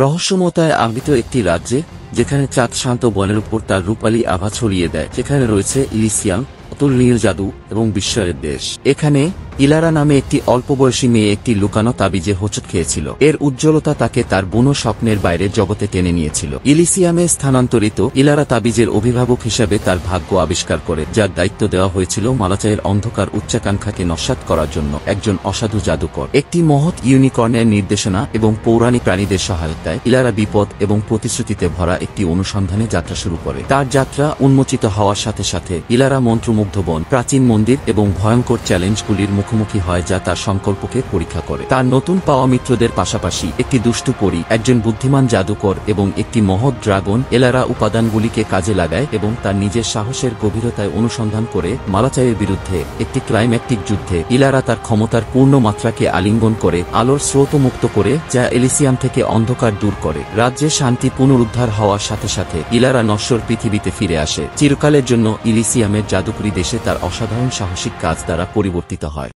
রহস্যময়তায় আবৃত একটি রাজ্যে, যেখানে চাঁদ শান্ত বনের উপর তার রূপালী আভা ছড়িয়ে দেয়, সেখানে রয়েছে ইলিসিয়াম, অতুলনীয় জাদু এবং বিস্ময়ের দেশ। এখানে ইলারা নামে একটি অল্পবয়সী মেয়ে একটি লুকানো তাবিজে হোঁচট খেয়েছিল। এর উজ্জ্বলতা তাকে তার বুনো স্বপ্নের বাইরে জগতে টেনে নিয়েছিল। ইলিসিয়ামে স্থানান্তরিত ইলারা তাবিজের অভিভাবক হিসেবে তার ভাগ্য আবিষ্কার করে, যার দায়িত্ব দেওয়া হয়েছিল মালাচাইয়ের অন্ধকার উচ্চাকাঙ্ক্ষাকে নস্যাৎ করার জন্য একজন অসাধু জাদুকর। একটি মহৎ ইউনিকর্নের নির্দেশনা এবং পৌরাণিক প্রাণীদের সহায়তায় ইলারা বিপদ এবং প্রতিশ্রুতিতে ভরা একটি অনুসন্ধানে যাত্রা শুরু করে। তার যাত্রা উন্মোচিত হওয়ার সাথে সাথে ইলারা মন্ত্রমুগ্ধ বন, প্রাচীন মন্দির এবং ভয়ঙ্কর চ্যালেঞ্জগুলির মুখোমুখি হয়, যা তার সংকল্পকে পরীক্ষা করে। তার নতুন পাওয়া মিত্রদের পাশাপাশি একটি দুষ্টু পরী, একজন বুদ্ধিমান জাদুকর এবং একটি মহৎ ড্রাগন, ইলারা উপাদানগুলিকে কাজে লাগায় এবং তার নিজের সাহসের গভীরতায় অনুসন্ধান করে মালাচাইয়ের বিরুদ্ধে একটি ক্লাইম্যাক্টিক যুদ্ধে ইলারা তার ক্ষমতার পূর্ণ মাত্রাকে আলিঙ্গন করে আলোর স্রোত মুক্ত করে, যা এলিসিয়াম থেকে অন্ধকার দূর করে। রাজ্যে শান্তি পুনরুদ্ধার হওয়ার সাথে সাথে ইলারা নশ্বর পৃথিবীতে ফিরে আসে, চিরকালের জন্য ইলিসিয়ামের জাদুকরী দেশে তার অসাধারণ সাহসিক কাজ দ্বারা পরিবর্তিত হয়।